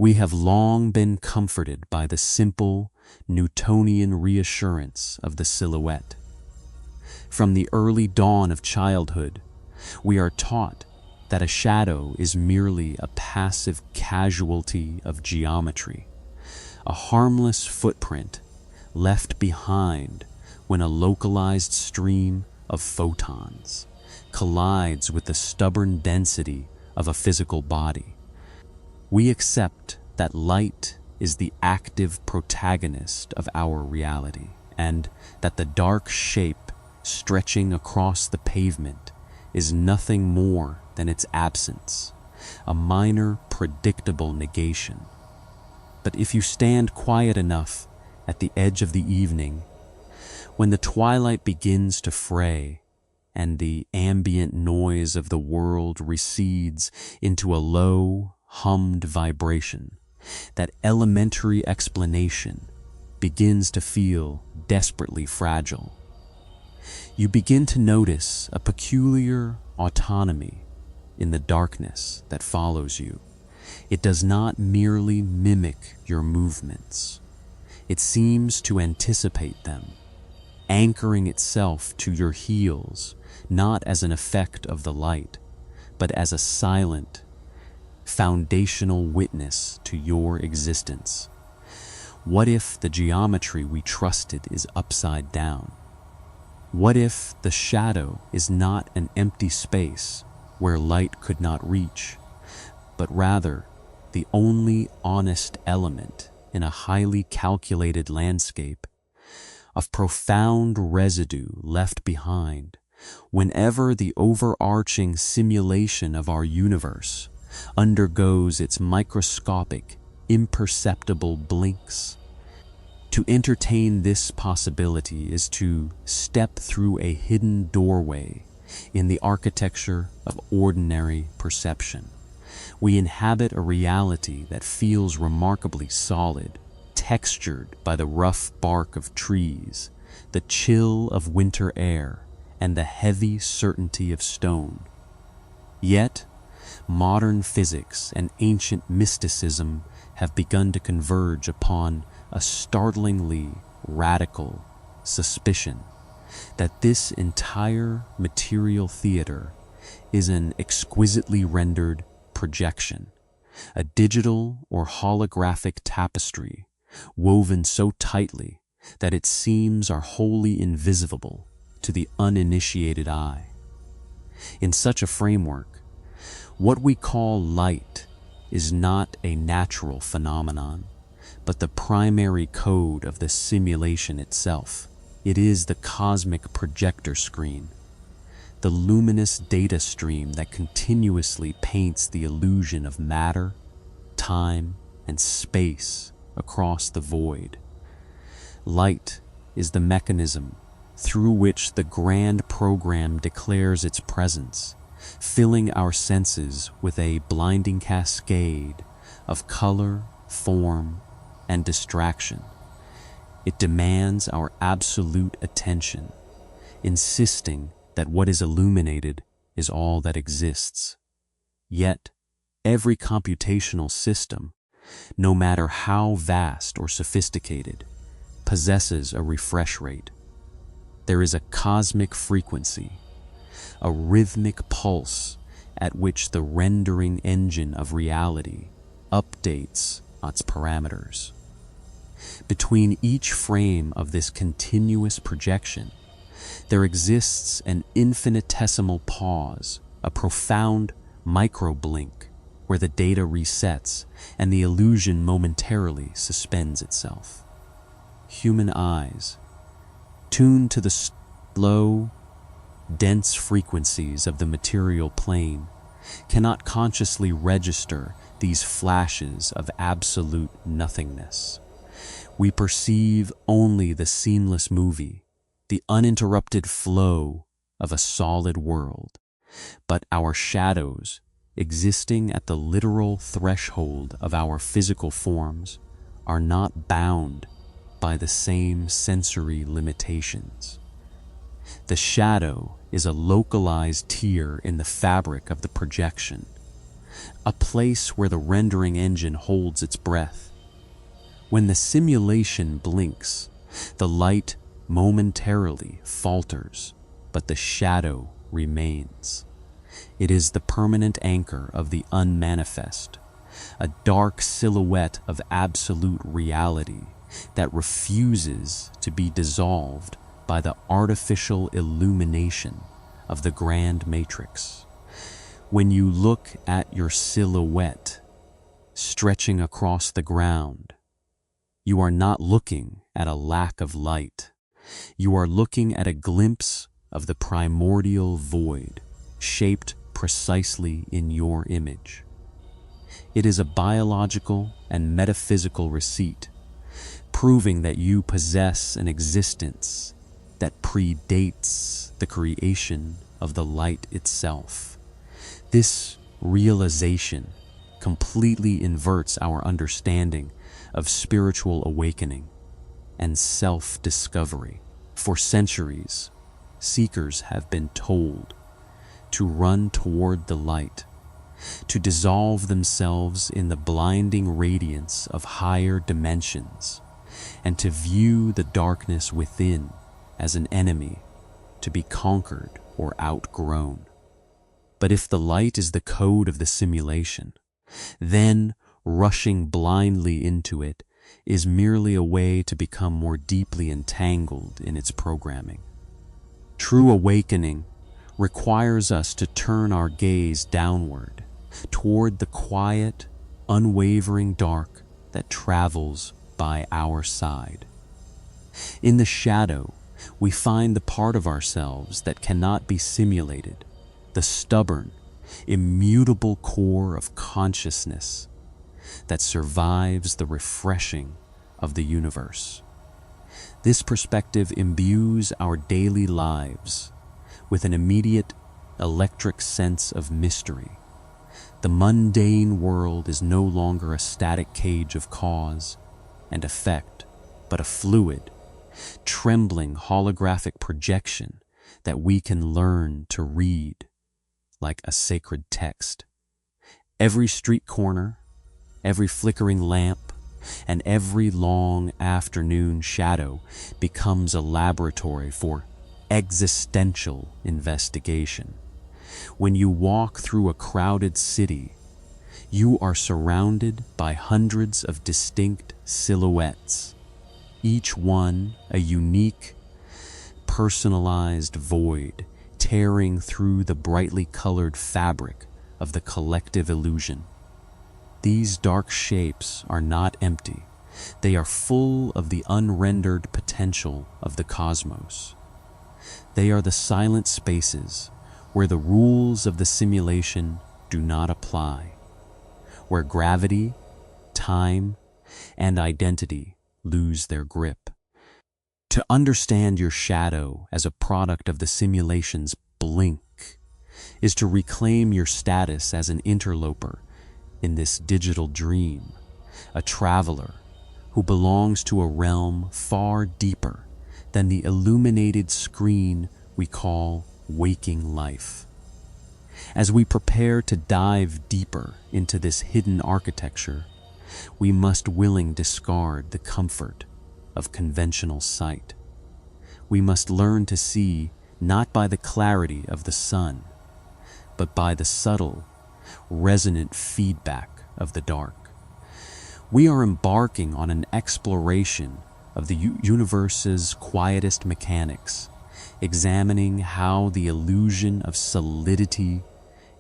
We have long been comforted by the simple Newtonian reassurance of the silhouette. From the early dawn of childhood, we are taught that a shadow is merely a passive casualty of geometry, a harmless footprint left behind when a localized stream of photons collides with the stubborn density of a physical body. We accept that light is the active protagonist of our reality, and that the dark shape stretching across the pavement is nothing more than its absence, a minor, predictable negation. But if you stand quiet enough at the edge of the evening, when the twilight begins to fray and the ambient noise of the world recedes into a low, hummed vibration, that elementary explanation begins to feel desperately fragile. You begin to notice a peculiar autonomy in the darkness that follows you. It does not merely mimic your movements. It seems to anticipate them, anchoring itself to your heels, not as an effect of the light, but as a silent, foundational witness to your existence. What if the geometry we trusted is upside down? What if the shadow is not an empty space where light could not reach, but rather the only honest element in a highly calculated landscape of profound residue left behind whenever the overarching simulation of our universe undergoes its microscopic, imperceptible blinks? To entertain this possibility is to step through a hidden doorway in the architecture of ordinary perception. We inhabit a reality that feels remarkably solid, textured by the rough bark of trees, the chill of winter air, and the heavy certainty of stone. Yet, modern physics and ancient mysticism have begun to converge upon a startlingly radical suspicion that this entire material theater is an exquisitely rendered projection, a digital or holographic tapestry woven so tightly that its seams are wholly invisible to the uninitiated eye. In such a framework, what we call light is not a natural phenomenon, but the primary code of the simulation itself. It is the cosmic projector screen, the luminous data stream that continuously paints the illusion of matter, time, and space across the void. Light is the mechanism through which the grand program declares its presence, filling our senses with a blinding cascade of color, form, and distraction. It demands our absolute attention, insisting that what is illuminated is all that exists. Yet, every computational system, no matter how vast or sophisticated, possesses a refresh rate. There is a cosmic frequency, a rhythmic pulse at which the rendering engine of reality updates its parameters. Between each frame of this continuous projection, there exists an infinitesimal pause, a profound micro-blink where the data resets and the illusion momentarily suspends itself. Human eyes, tuned to the slow, dense frequencies of the material plane, cannot consciously register these flashes of absolute nothingness. We perceive only the seamless movie, the uninterrupted flow of a solid world, but our shadows, existing at the literal threshold of our physical forms, are not bound by the same sensory limitations. The shadow is a localized tear in the fabric of the projection, a place where the rendering engine holds its breath. When the simulation blinks, the light momentarily falters, but the shadow remains. It is the permanent anchor of the unmanifest, a dark silhouette of absolute reality that refuses to be dissolved by the artificial illumination of the grand matrix. When you look at your silhouette stretching across the ground, you are not looking at a lack of light. You are looking at a glimpse of the primordial void, shaped precisely in your image. It is a biological and metaphysical receipt, proving that you possess an existence that predates the creation of the light itself. This realization completely inverts our understanding of spiritual awakening and self-discovery. For centuries, seekers have been told to run toward the light, to dissolve themselves in the blinding radiance of higher dimensions, and to view the darkness within as an enemy to be conquered or outgrown. But if the light is the code of the simulation, then rushing blindly into it is merely a way to become more deeply entangled in its programming. True awakening requires us to turn our gaze downward, toward the quiet, unwavering dark that travels by our side. In the shadow, we find the part of ourselves that cannot be simulated, the stubborn, immutable core of consciousness that survives the refreshing of the universe. This perspective imbues our daily lives with an immediate, electric sense of mystery. The mundane world is no longer a static cage of cause and effect, but a fluid, trembling holographic projection that we can learn to read like a sacred text. Every street corner, every flickering lamp, and every long afternoon shadow becomes a laboratory for existential investigation. When you walk through a crowded city, you are surrounded by hundreds of distinct silhouettes, each one a unique, personalized void tearing through the brightly colored fabric of the collective illusion. These dark shapes are not empty. They are full of the unrendered potential of the cosmos. They are the silent spaces where the rules of the simulation do not apply, where gravity, time, and identity lose their grip. To understand your shadow as a product of the simulation's blink is to reclaim your status as an interloper in this digital dream, a traveler who belongs to a realm far deeper than the illuminated screen we call waking life. As we prepare to dive deeper into this hidden architecture, we must willingly discard the comfort of conventional sight. We must learn to see not by the clarity of the sun, but by the subtle, resonant feedback of the dark. We are embarking on an exploration of the universe's quietest mechanics, examining how the illusion of solidity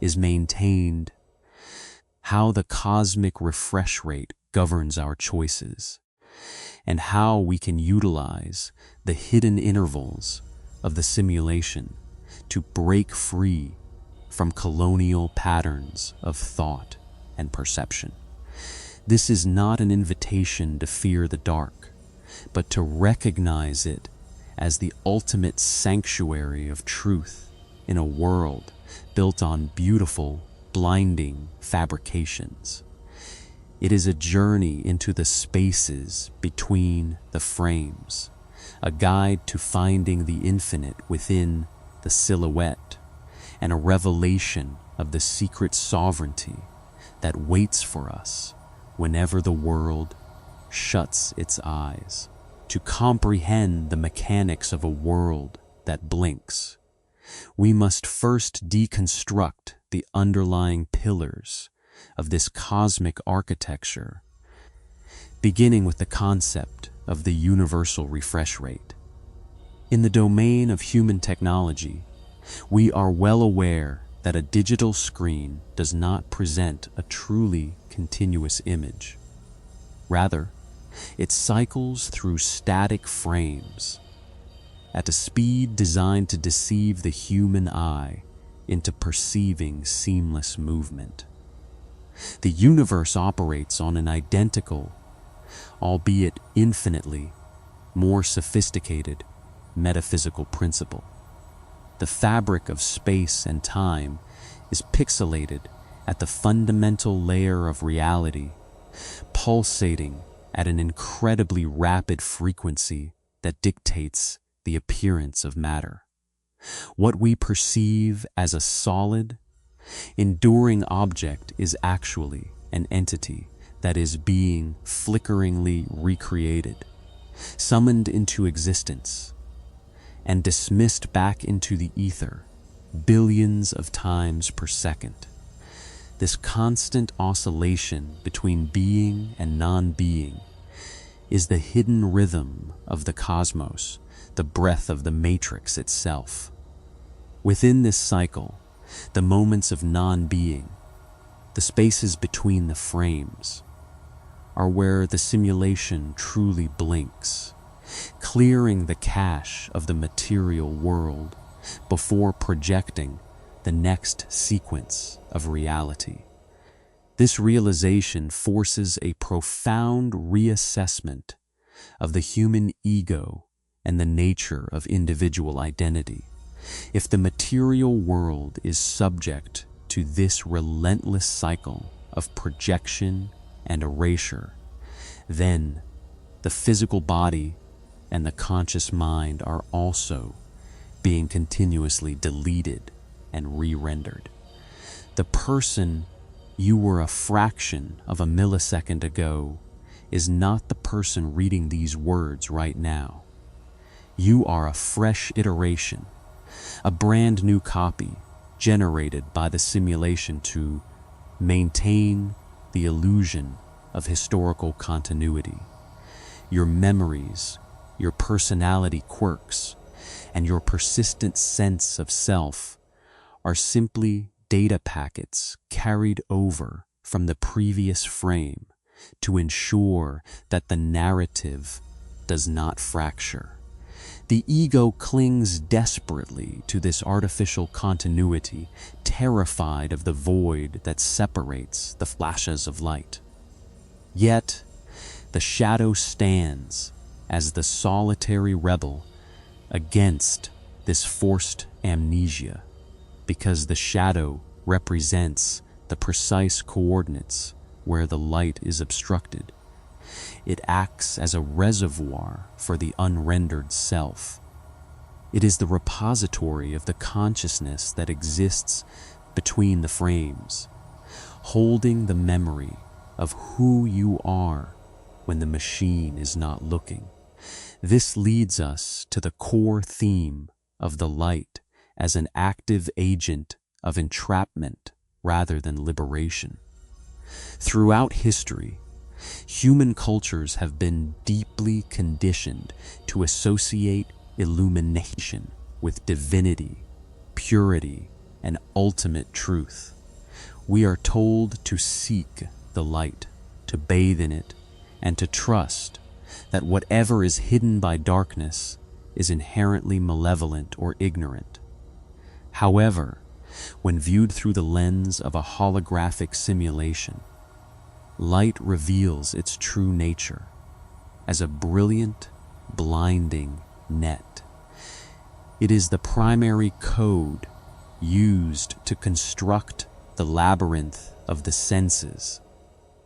is maintained, how the cosmic refresh rate governs our choices, and how we can utilize the hidden intervals of the simulation to break free from colonial patterns of thought and perception. This is not an invitation to fear the dark, but to recognize it as the ultimate sanctuary of truth in a world built on beautiful, blinding fabrications. It is a journey into the spaces between the frames, a guide to finding the infinite within the silhouette, and a revelation of the secret sovereignty that waits for us whenever the world shuts its eyes. To comprehend the mechanics of a world that blinks, we must first deconstruct the underlying pillars of this cosmic architecture, beginning with the concept of the universal refresh rate. In the domain of human technology, we are well aware that a digital screen does not present a truly continuous image. Rather, it cycles through static frames at a speed designed to deceive the human eye into perceiving seamless movement. The universe operates on an identical, albeit infinitely more sophisticated, metaphysical principle. The fabric of space and time is pixelated at the fundamental layer of reality, pulsating at an incredibly rapid frequency that dictates the appearance of matter. What we perceive as a solid, enduring object is actually an entity that is being flickeringly recreated, summoned into existence, and dismissed back into the ether billions of times per second. This constant oscillation between being and non-being is the hidden rhythm of the cosmos, the breath of the matrix itself. Within this cycle, the moments of non-being, the spaces between the frames, are where the simulation truly blinks, clearing the cache of the material world before projecting the next sequence of reality. This realization forces a profound reassessment of the human ego and the nature of individual identity. If the material world is subject to this relentless cycle of projection and erasure, then the physical body and the conscious mind are also being continuously deleted and re-rendered. The person you were a fraction of a millisecond ago is not the person reading these words right now. You are a fresh iteration, a brand new copy generated by the simulation to maintain the illusion of historical continuity. Your memories, your personality quirks, and your persistent sense of self are simply data packets carried over from the previous frame to ensure that the narrative does not fracture. The ego clings desperately to this artificial continuity, terrified of the void that separates the flashes of light. Yet, the shadow stands as the solitary rebel against this forced amnesia, because the shadow represents the precise coordinates where the light is obstructed. It acts as a reservoir for the unrendered self. It is the repository of the consciousness that exists between the frames, holding the memory of who you are when the machine is not looking. This leads us to the core theme of the light as an active agent of entrapment rather than liberation. Throughout history, human cultures have been deeply conditioned to associate illumination with divinity, purity, and ultimate truth. We are told to seek the light, to bathe in it, and to trust that whatever is hidden by darkness is inherently malevolent or ignorant. However, when viewed through the lens of a holographic simulation, light reveals its true nature as a brilliant, blinding net. It is the primary code used to construct the labyrinth of the senses,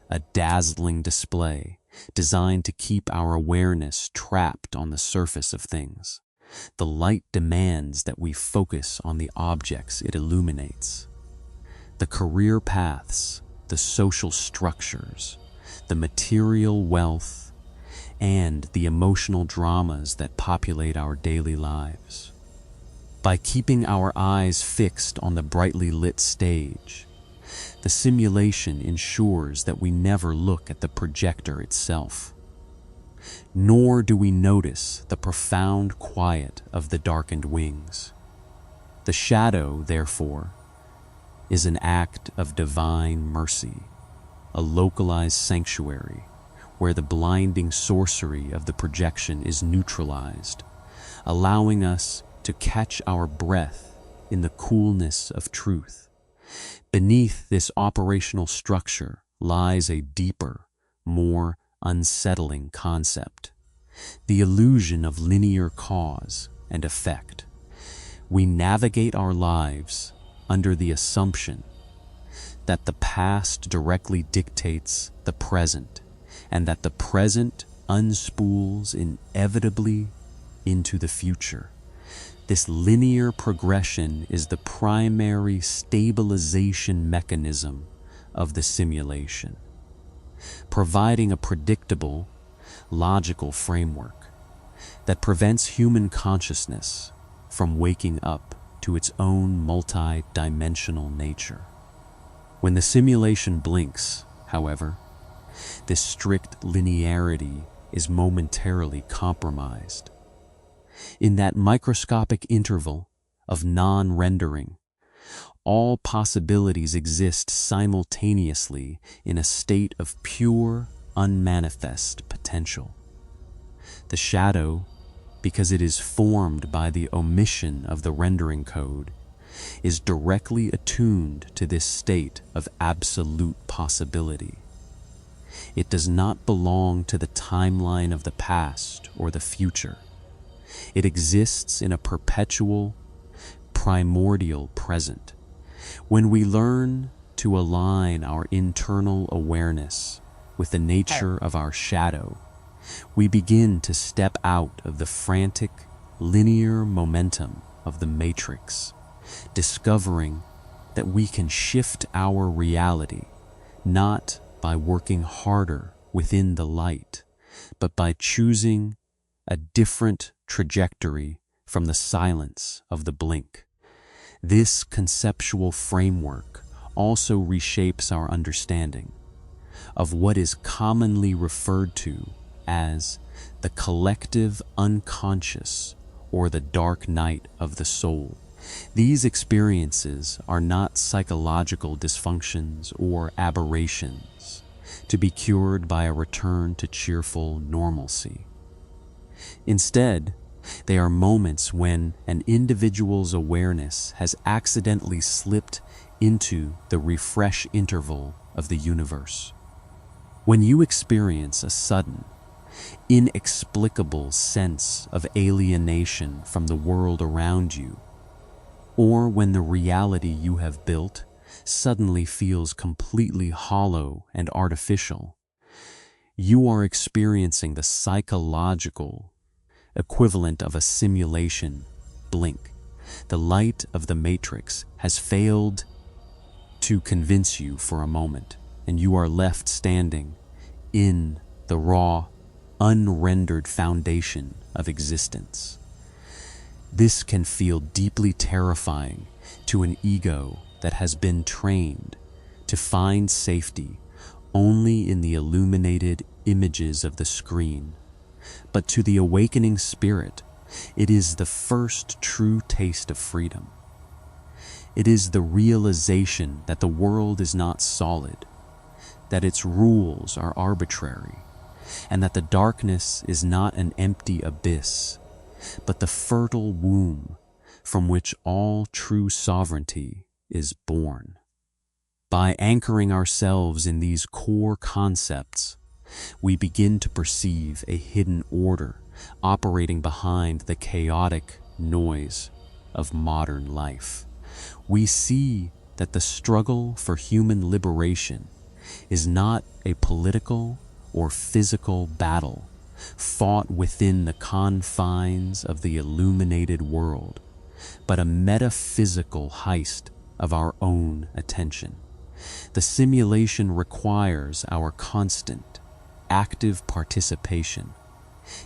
a dazzling display designed to keep our awareness trapped on the surface of things. The light demands that we focus on the objects it illuminates. The career paths, the social structures, the material wealth, and the emotional dramas that populate our daily lives. By keeping our eyes fixed on the brightly lit stage, the simulation ensures that we never look at the projector itself. Nor do we notice the profound quiet of the darkened wings. The shadow, therefore, is an act of divine mercy, a localized sanctuary where the blinding sorcery of the projection is neutralized, allowing us to catch our breath in the coolness of truth. Beneath this operational structure lies a deeper, more unsettling concept: the illusion of linear cause and effect. We navigate our lives under the assumption that the past directly dictates the present, and that the present unspools inevitably into the future. This linear progression is the primary stabilization mechanism of the simulation, providing a predictable, logical framework that prevents human consciousness from waking up to its own multi-dimensional nature. When the simulation blinks, however, this strict linearity is momentarily compromised. In that microscopic interval of non-rendering, all possibilities exist simultaneously in a state of pure, unmanifest potential. The shadow, because it is formed by the omission of the rendering code, is directly attuned to this state of absolute possibility. It does not belong to the timeline of the past or the future. It exists in a perpetual, primordial present. When we learn to align our internal awareness with the nature of our shadow, we begin to step out of the frantic, linear momentum of the matrix, discovering that we can shift our reality not by working harder within the light, but by choosing a different trajectory from the silence of the blink. This conceptual framework also reshapes our understanding of what is commonly referred to as the collective unconscious or the dark night of the soul. These experiences are not psychological dysfunctions or aberrations to be cured by a return to cheerful normalcy. Instead, they are moments when an individual's awareness has accidentally slipped into the refresh interval of the universe. When you experience a sudden, inexplicable sense of alienation from the world around you, or when the reality you have built suddenly feels completely hollow and artificial, you are experiencing the psychological equivalent of a simulation blink. The light of the matrix has failed to convince you for a moment, and you are left standing in the raw, unrendered foundation of existence. This can feel deeply terrifying to an ego that has been trained to find safety only in the illuminated images of the screen. But to the awakening spirit, it is the first true taste of freedom. It is the realization that the world is not solid, that its rules are arbitrary, and that the darkness is not an empty abyss, but the fertile womb from which all true sovereignty is born. By anchoring ourselves in these core concepts, we begin to perceive a hidden order operating behind the chaotic noise of modern life. We see that the struggle for human liberation is not a political or physical battle fought within the confines of the illuminated world, but a metaphysical heist of our own attention. The simulation requires our constant, active participation.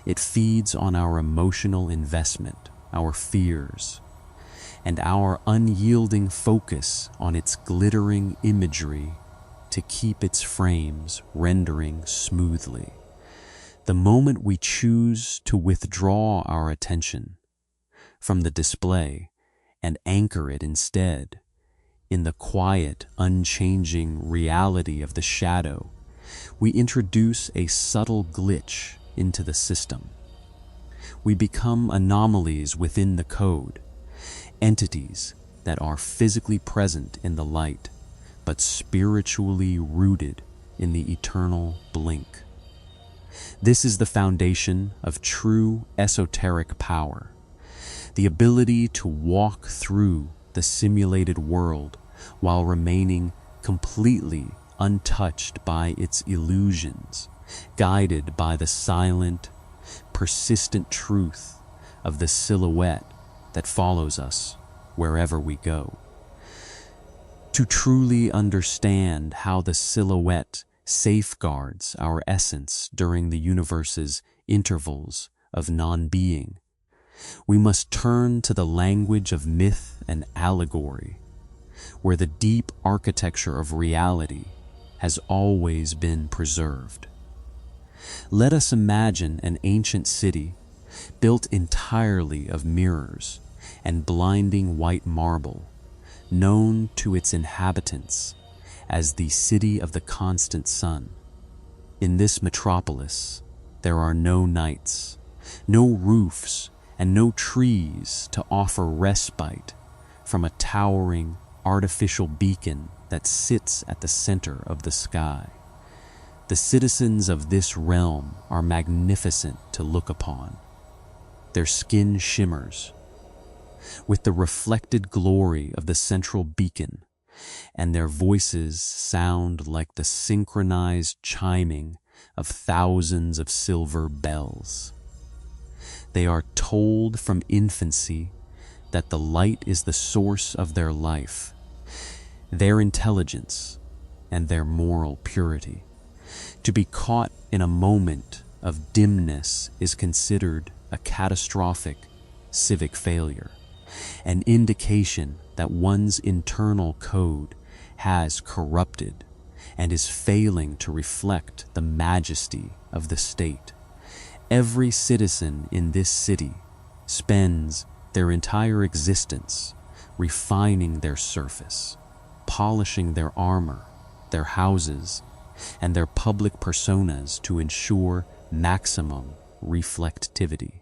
It feeds on our emotional investment, our fears, and our unyielding focus on its glittering imagery to keep its frames rendering smoothly. The moment we choose to withdraw our attention from the display and anchor it instead in the quiet, unchanging reality of the shadow, we introduce a subtle glitch into the system. We become anomalies within the code, entities that are physically present in the light, but spiritually rooted in the eternal blink. This is the foundation of true esoteric power, the ability to walk through the simulated world while remaining completely untouched by its illusions, guided by the silent, persistent truth of the silhouette that follows us wherever we go. To truly understand how the silhouette safeguards our essence during the universe's intervals of non-being, we must turn to the language of myth and allegory, where the deep architecture of reality has always been preserved. Let us imagine an ancient city built entirely of mirrors and blinding white marble, known to its inhabitants as the City of the Constant Sun. In this metropolis, there are no nights, no roofs, and no trees to offer respite from a towering artificial beacon that sits at the center of the sky. The citizens of this realm are magnificent to look upon. Their skin shimmers with the reflected glory of the central beacon, and their voices sound like the synchronized chiming of thousands of silver bells. They are told from infancy that the light is the source of their life, their intelligence, and their moral purity. To be caught in a moment of dimness is considered a catastrophic civic failure, an indication that one's internal code has corrupted and is failing to reflect the majesty of the state. Every citizen in this city spends their entire existence refining their surface, polishing their armor, their houses, and their public personas to ensure maximum reflectivity.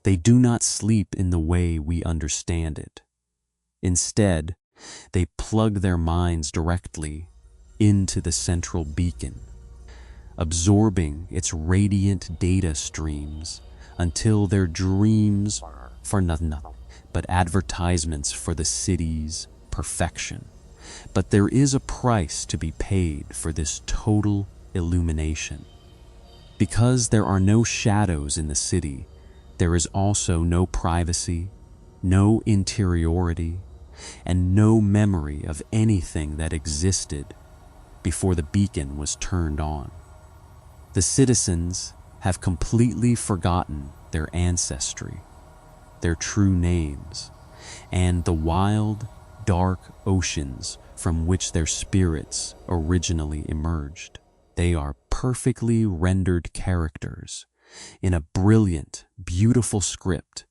They do not sleep in the way we understand it. Instead, they plug their minds directly into the central beacon, absorbing its radiant data streams until their dreams are for nothing but advertisements for the city's perfection. But there is a price to be paid for this total illumination. Because there are no shadows in the city, there is also no privacy, no interiority, and no memory of anything that existed before the beacon was turned on. The citizens have completely forgotten their ancestry, their true names, and the wild, dark oceans from which their spirits originally emerged. They are perfectly rendered characters in a brilliant, beautiful script,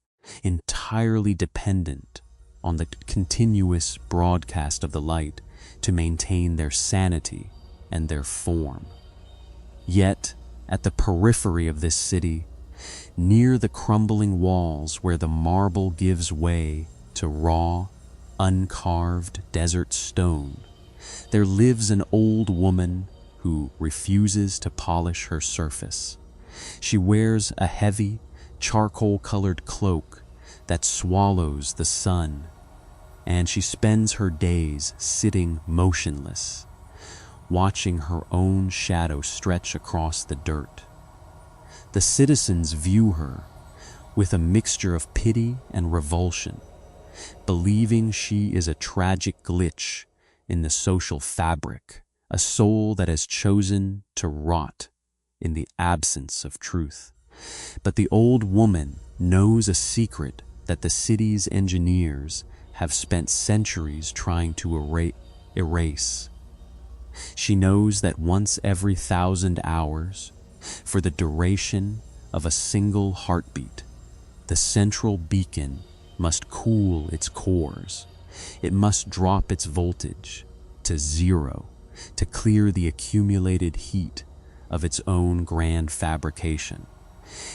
entirely dependent on the continuous broadcast of the light to maintain their sanity and their form. Yet, at the periphery of this city, near the crumbling walls where the marble gives way to raw, uncarved desert stone, there lives an old woman who refuses to polish her surface. She wears a heavy, charcoal-colored cloak that swallows the sun, and she spends her days sitting motionless, watching her own shadow stretch across the dirt. The citizens view her with a mixture of pity and revulsion, believing she is a tragic glitch in the social fabric, a soul that has chosen to rot in the absence of truth. But the old woman knows a secret that the city's engineers have spent centuries trying to erase. She knows that once every 1,000 hours, for the duration of a single heartbeat, the central beacon must cool its cores. It must drop its voltage to zero to clear the accumulated heat of its own grand fabrication.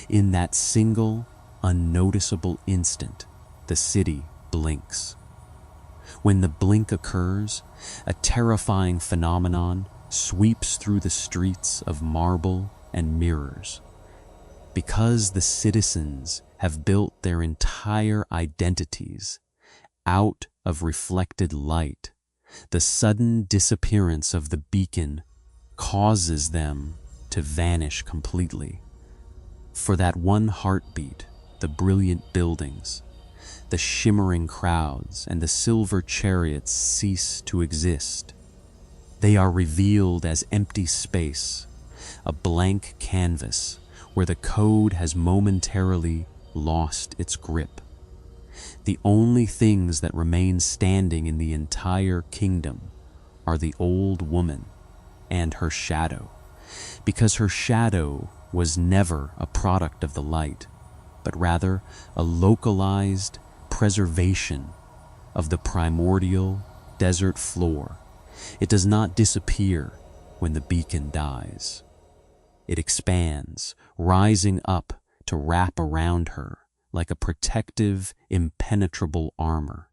In that single, unnoticeable instant, the city blinks. When the blink occurs, a terrifying phenomenon sweeps through the streets of marble and mirrors. Because the citizens have built their entire identities out of reflected light, the sudden disappearance of the beacon causes them to vanish completely. For that one heartbeat, the brilliant buildings, the shimmering crowds, and the silver chariots cease to exist. They are revealed as empty space, a blank canvas where the code has momentarily lost its grip. The only things that remain standing in the entire kingdom are the old woman and her shadow, because her shadow was never a product of the light, but rather a localized preservation of the primordial desert floor. It does not disappear when the beacon dies. It expands, rising up to wrap around her like a protective, impenetrable armor.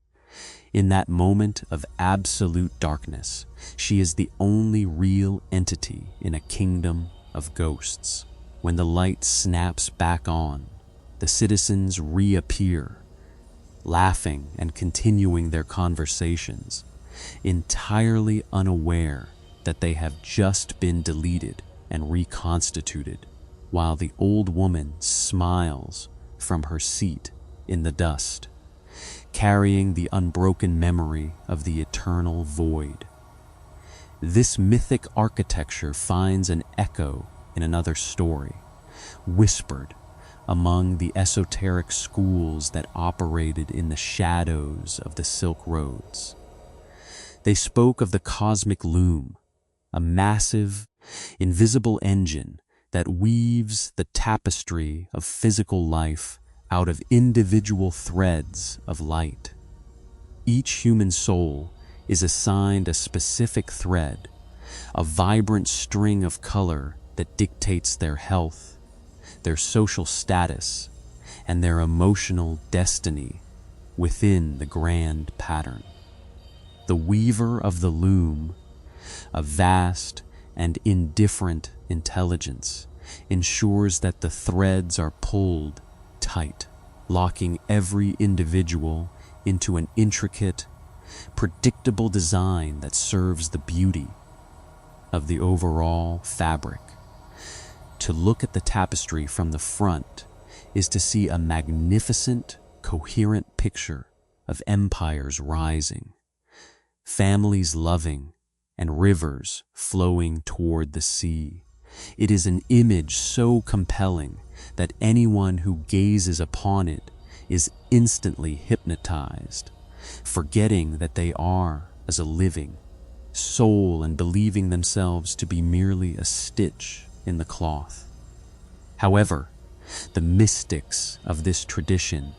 In that moment of absolute darkness, she is the only real entity in a kingdom of ghosts. When the light snaps back on, the citizens reappear, laughing and continuing their conversations, entirely unaware that they have just been deleted and reconstituted, while the old woman smiles from her seat in the dust, carrying the unbroken memory of the eternal void. This mythic architecture finds an echo in another story, whispered among the esoteric schools that operated in the shadows of the Silk Roads. They spoke of the cosmic loom, a massive, invisible engine that weaves the tapestry of physical life out of individual threads of light. Each human soul is assigned a specific thread, a vibrant string of color that dictates their health, their social status, and their emotional destiny within the grand pattern. The weaver of the loom, a vast and indifferent intelligence, ensures that the threads are pulled tight, locking every individual into an intricate, predictable design that serves the beauty of the overall fabric. To look at the tapestry from the front is to see a magnificent, coherent picture of empires rising, families loving, and rivers flowing toward the sea. It is an image so compelling that anyone who gazes upon it is instantly hypnotized, forgetting that they are as a living soul and believing themselves to be merely a stitch in the cloth. However, the mystics of this tradition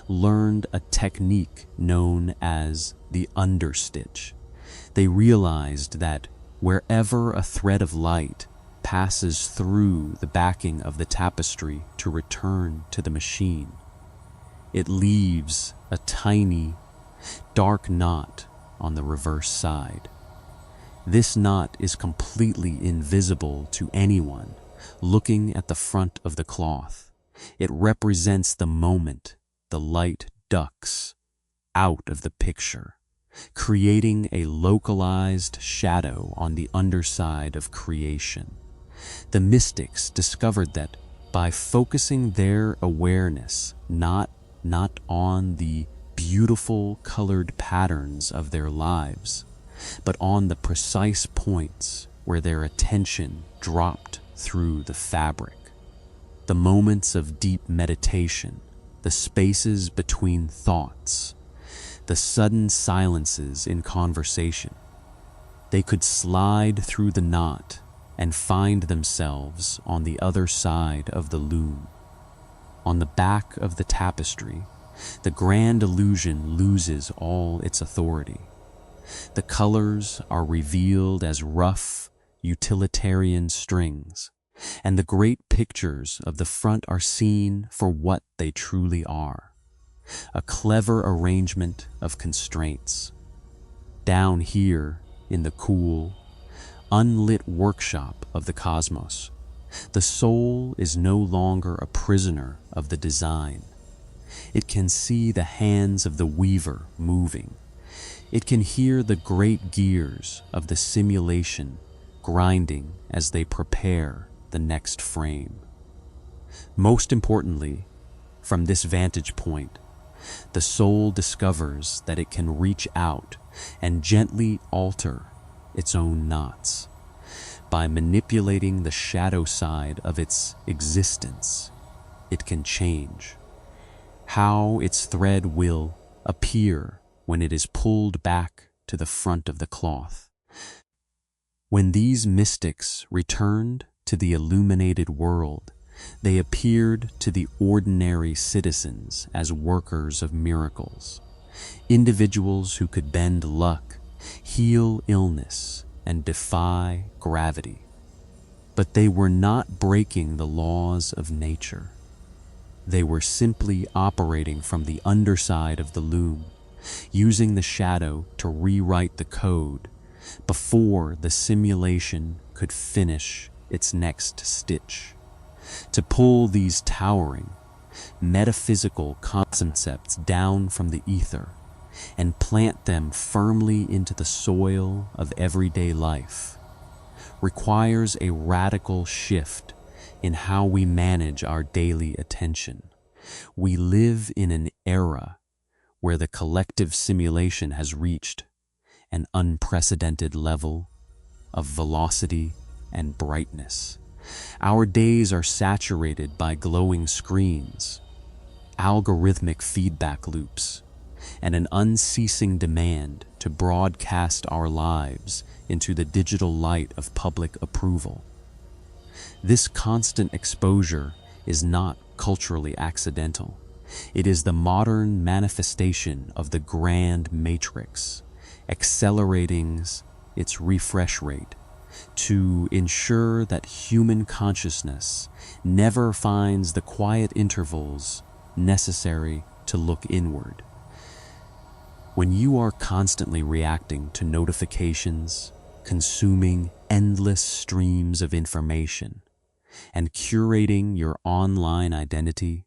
learned a technique known as the understitch. They realized that wherever a thread of light passes through the backing of the tapestry to return to the machine, it leaves a tiny, dark knot on the reverse side. This knot is completely invisible to anyone looking at the front of the cloth. It represents the moment the light ducks out of the picture, creating a localized shadow on the underside of creation. The mystics discovered that by focusing their awareness not on the beautiful colored patterns of their lives, but on the precise points where their attention dropped through the fabric. The moments of deep meditation, the spaces between thoughts, the sudden silences in conversation. They could slide through the knot and find themselves on the other side of the loom. On the back of the tapestry, the grand illusion loses all its authority. The colors are revealed as rough, utilitarian strings, and the great pictures of the front are seen for what they truly are: a clever arrangement of constraints. Down here in the cool, unlit workshop of the cosmos, the soul is no longer a prisoner of the design. It can see the hands of the weaver moving. It can hear the great gears of the simulation grinding as they prepare the next frame. Most importantly, from this vantage point, the soul discovers that it can reach out and gently alter its own knots. By manipulating the shadow side of its existence, it can change how its thread will appear when it is pulled back to the front of the cloth. When these mystics returned to the illuminated world, they appeared to the ordinary citizens as workers of miracles, individuals who could bend luck, heal illness, and defy gravity. But they were not breaking the laws of nature. They were simply operating from the underside of the loom, using the shadow to rewrite the code before the simulation could finish its next stitch. To pull these towering, metaphysical concepts down from the ether and plant them firmly into the soil of everyday life requires a radical shift in how we manage our daily attention. We live in an era where the collective simulation has reached an unprecedented level of velocity and brightness. Our days are saturated by glowing screens, algorithmic feedback loops, and an unceasing demand to broadcast our lives into the digital light of public approval. This constant exposure is not culturally accidental. It is the modern manifestation of the grand matrix, accelerating its refresh rate to ensure that human consciousness never finds the quiet intervals necessary to look inward. When you are constantly reacting to notifications, consuming endless streams of information, and curating your online identity,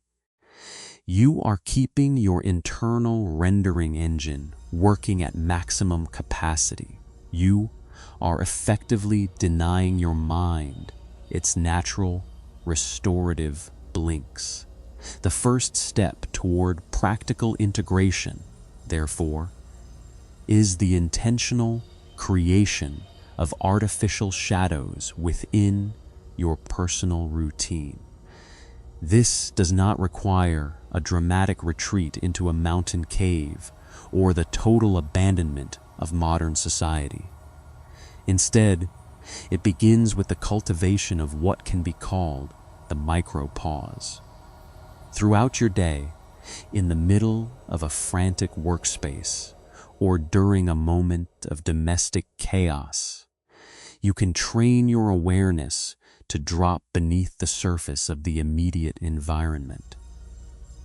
you are keeping your internal rendering engine working at maximum capacity. You are effectively denying your mind its natural, restorative blinks. The first step toward practical integration, therefore, is the intentional creation of artificial shadows within your personal routine. This does not require a dramatic retreat into a mountain cave or the total abandonment of modern society. Instead, it begins with the cultivation of what can be called the micro-pause. Throughout your day, in the middle of a frantic workspace, or during a moment of domestic chaos, you can train your awareness to drop beneath the surface of the immediate environment.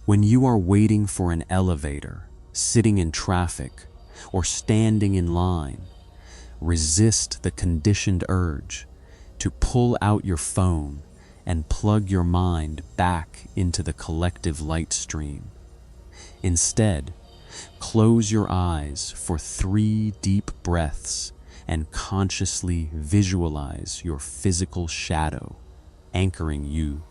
When you are waiting for an elevator, sitting in traffic, or standing in line, resist the conditioned urge to pull out your phone and plug your mind back into the collective light stream. Instead, close your eyes for 3 deep breaths and consciously visualize your physical shadow anchoring you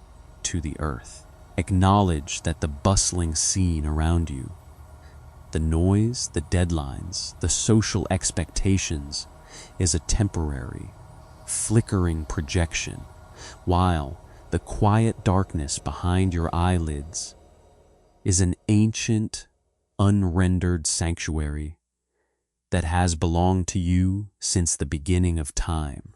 to the earth. Acknowledge that the bustling scene around you, The noise, the deadlines, the social expectations is a temporary, flickering projection, while the quiet darkness behind your eyelids is an ancient, unrendered sanctuary that has belonged to you since the beginning of time.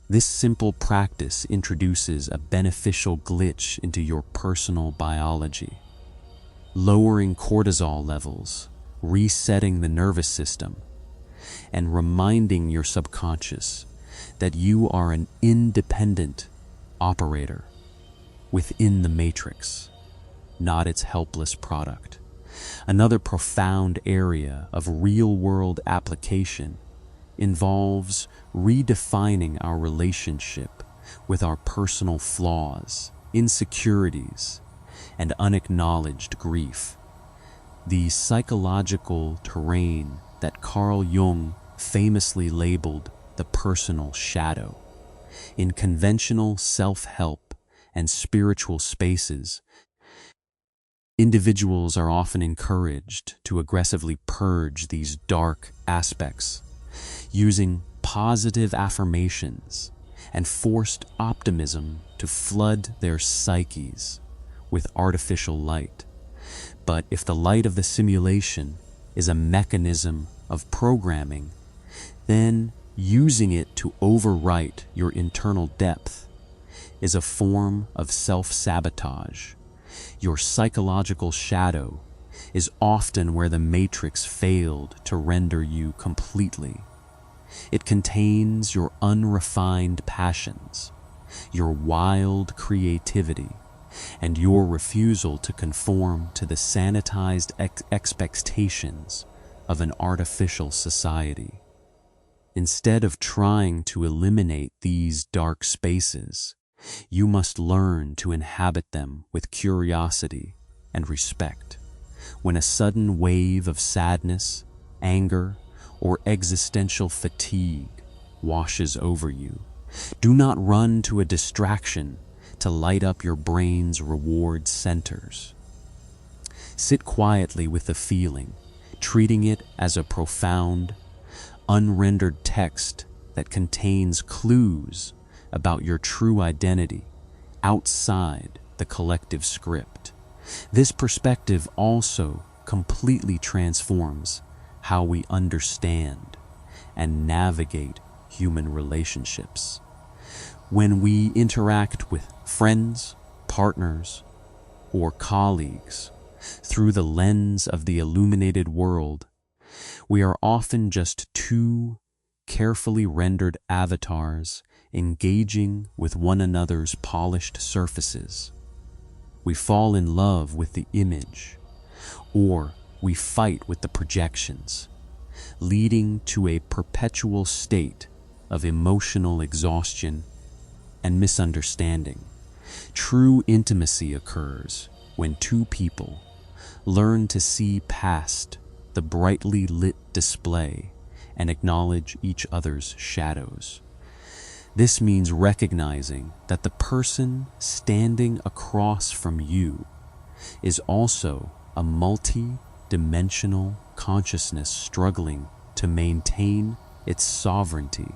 This simple practice introduces a beneficial glitch into your personal biology, lowering cortisol levels, resetting the nervous system, and reminding your subconscious that you are an independent operator within the matrix, not its helpless product. Another profound area of real-world application involves redefining our relationship with our personal flaws, insecurities, and unacknowledged grief. The psychological terrain that Carl Jung famously labeled the personal shadow. In conventional self-help and spiritual spaces, individuals are often encouraged to aggressively purge these dark aspects, using positive affirmations and forced optimism to flood their psyches with artificial light. But if the light of the simulation is a mechanism of programming, then using it to overwrite your internal depth is a form of self-sabotage. Your psychological shadow is often where the matrix failed to render you completely. It contains your unrefined passions, your wild creativity, and your refusal to conform to the sanitized expectations of an artificial society. Instead of trying to eliminate these dark spaces, you must learn to inhabit them with curiosity and respect. When a sudden wave of sadness, anger, or existential fatigue washes over you, do not run to a distraction to light up your brain's reward centers. Sit quietly with the feeling, treating it as a profound, unrendered text that contains clues about your true identity outside the collective script. This perspective also completely transforms how we understand and navigate human relationships. When we interact with friends, partners, or colleagues through the lens of the illuminated world, we are often just two carefully rendered avatars engaging with one another's polished surfaces. We fall in love with the image, or we fight with the projections, leading to a perpetual state of emotional exhaustion and misunderstanding. True intimacy occurs when two people learn to see past the brightly lit display and acknowledge each other's shadows. This means recognizing that the person standing across from you is also a multi-dimensional consciousness struggling to maintain its sovereignty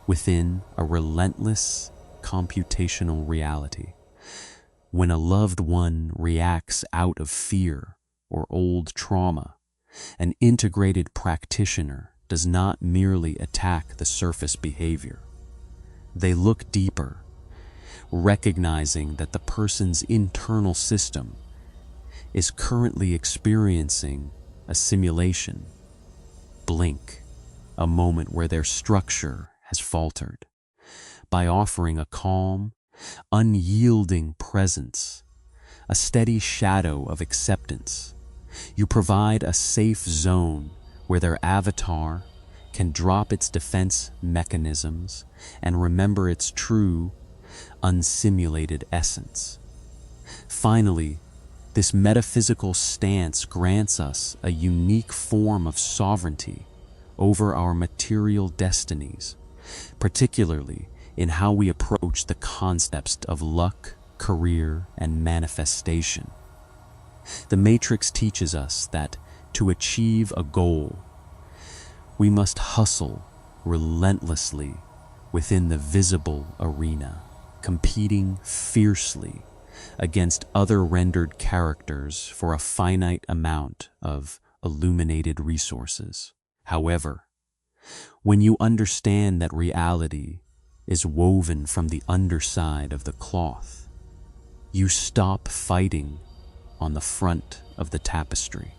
within a relentless computational reality. When a loved one reacts out of fear or old trauma, an integrated practitioner does not merely attack the surface behavior. They look deeper, recognizing that the person's internal system is currently experiencing a simulation. Blink, a moment where their structure has faltered. By offering a calm, unyielding presence, a steady shadow of acceptance, you provide a safe zone where their avatar can drop its defense mechanisms and remember its true, unsimulated essence. Finally, this metaphysical stance grants us a unique form of sovereignty over our material destinies, particularly in how we approach the concepts of luck, career, and manifestation. The Matrix teaches us that to achieve a goal, we must hustle relentlessly within the visible arena, competing fiercely against other rendered characters for a finite amount of illuminated resources. However, when you understand that reality is woven from the underside of the cloth, you stop fighting on the front of the tapestry.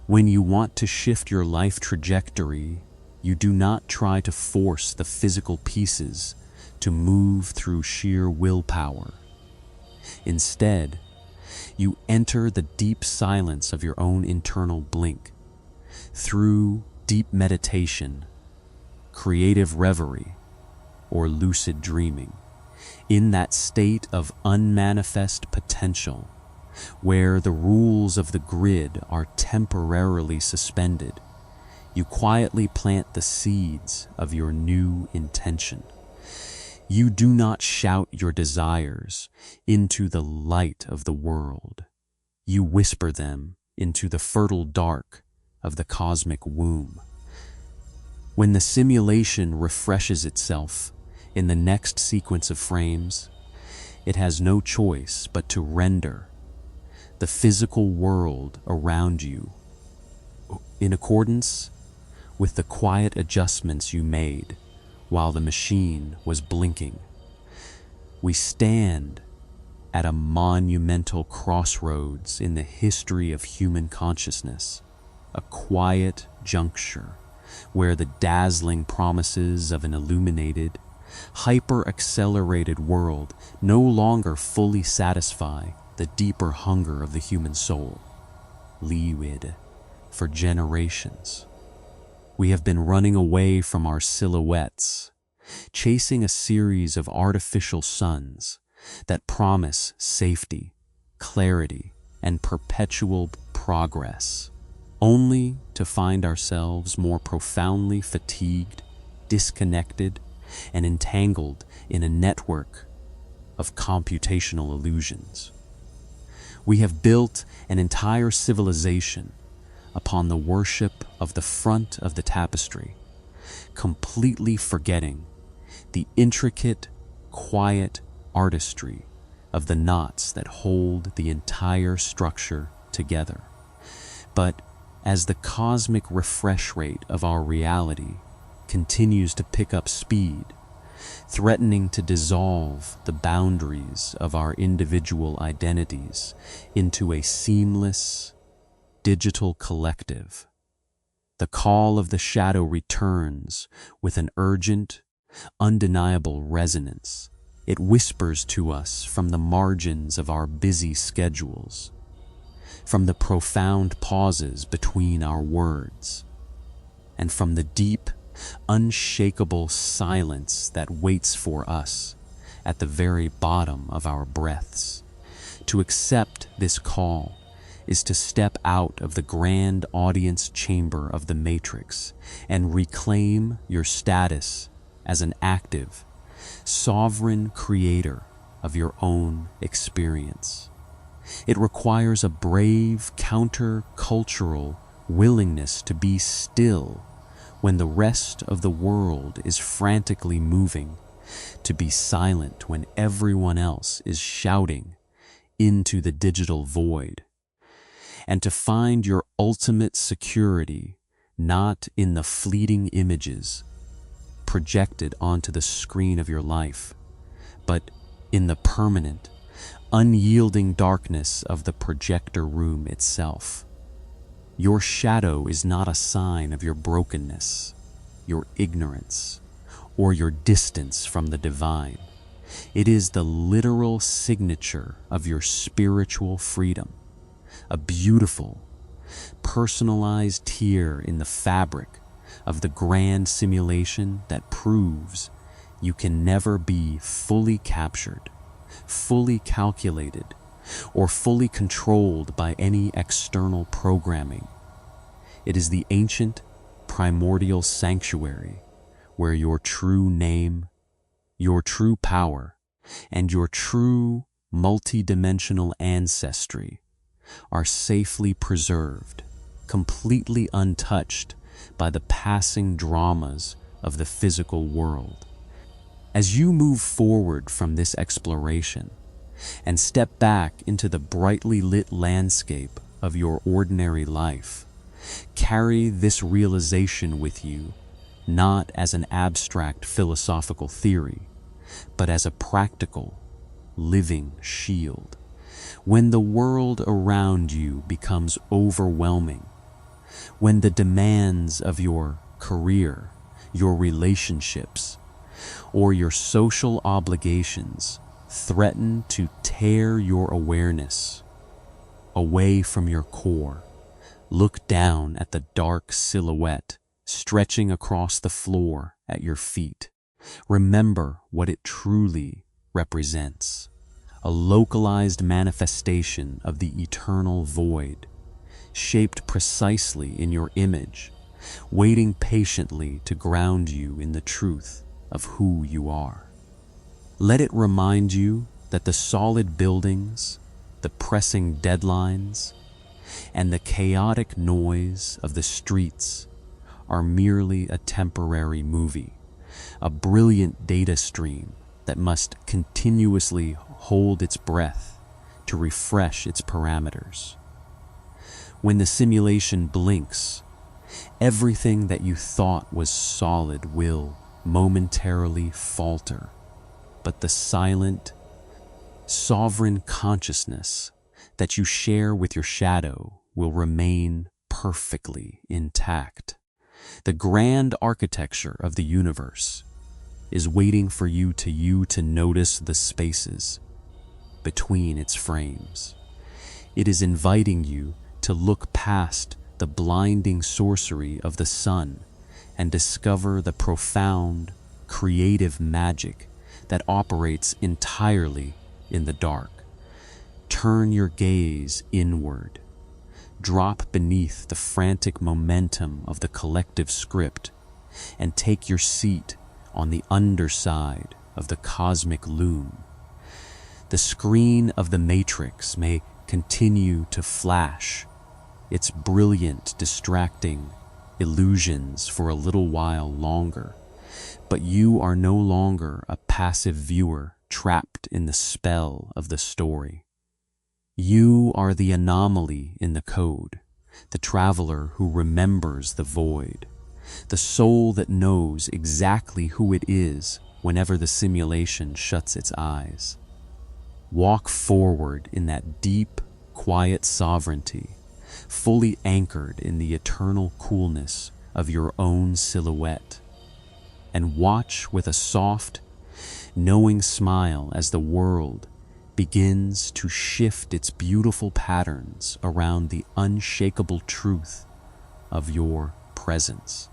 When you want to shift your life trajectory, you do not try to force the physical pieces to move through sheer willpower. Instead, you enter the deep silence of your own internal blink through deep meditation, creative reverie, or lucid dreaming. In that state of unmanifest potential, where the rules of the grid are temporarily suspended, you quietly plant the seeds of your new intention. You do not shout your desires into the light of the world. You whisper them into the fertile dark of the cosmic womb. When the simulation refreshes itself in the next sequence of frames, it has no choice but to render the physical world around you in accordance with the quiet adjustments you made while the machine was blinking. We stand at a monumental crossroads in the history of human consciousness, a quiet juncture where the dazzling promises of an illuminated, hyper-accelerated world no longer fully satisfy the deeper hunger of the human soul. Liwid, for generations, we have been running away from our silhouettes, chasing a series of artificial suns that promise safety, clarity, and perpetual progress, only to find ourselves more profoundly fatigued, disconnected, and entangled in a network of computational illusions. We have built an entire civilization upon the worship of the front of the tapestry, completely forgetting the intricate, quiet artistry of the knots that hold the entire structure together. But as the cosmic refresh rate of our reality continues to pick up speed, threatening to dissolve the boundaries of our individual identities into a seamless digital collective, the call of the shadow returns with an urgent, undeniable resonance. It whispers to us from the margins of our busy schedules, from the profound pauses between our words, and from the deep, unshakable silence that waits for us at the very bottom of our breaths. To accept this call is to step out of the grand audience chamber of the Matrix and reclaim your status as an active, sovereign creator of your own experience. It requires a brave, counter-cultural willingness to be still when the rest of the world is frantically moving, to be silent when everyone else is shouting into the digital void, and to find your ultimate security not in the fleeting images projected onto the screen of your life, but in the permanent, unyielding darkness of the projector room itself. Your shadow is not a sign of your brokenness, your ignorance, or your distance from the divine. It is the literal signature of your spiritual freedom, a beautiful, personalized tear in the fabric of the grand simulation that proves you can never be fully captured, fully calculated, or fully controlled by any external programming. It is the ancient, primordial sanctuary where your true name, your true power, and your true multidimensional ancestry are safely preserved. completely untouched by the passing dramas of the physical world. As you move forward from this exploration and step back into the brightly lit landscape of your ordinary life, carry this realization with you, not as an abstract philosophical theory, but as a practical, living shield. When the world around you becomes overwhelming, when the demands of your career, your relationships, or your social obligations threaten to tear your awareness away from your core, look down at the dark silhouette stretching across the floor at your feet. Remember what it truly represents: a localized manifestation of the eternal void, shaped precisely in your image, waiting patiently to ground you in the truth of who you are. Let it remind you that the solid buildings, the pressing deadlines, and the chaotic noise of the streets are merely a temporary movie, a brilliant data stream that must continuously hold its breath to refresh its parameters. When the simulation blinks, everything that you thought was solid will momentarily falter, but the silent, sovereign consciousness that you share with your shadow will remain perfectly intact. The grand architecture of the universe is waiting for you to notice the spaces between its frames. It is inviting you to look past the blinding sorcery of the sun and discover the profound, creative magic that operates entirely in the dark. Turn your gaze inward. Drop beneath the frantic momentum of the collective script and take your seat on the underside of the cosmic loom. The screen of the matrix may continue to flash its brilliant, distracting illusions for a little while longer, but you are no longer a passive viewer trapped in the spell of the story. You are the anomaly in the code, the traveler who remembers the void, the soul that knows exactly who it is whenever the simulation shuts its eyes. Walk forward in that deep, quiet sovereignty, fully anchored in the eternal coolness of your own silhouette, and watch with a soft, knowing smile as the world begins to shift its beautiful patterns around the unshakable truth of your presence.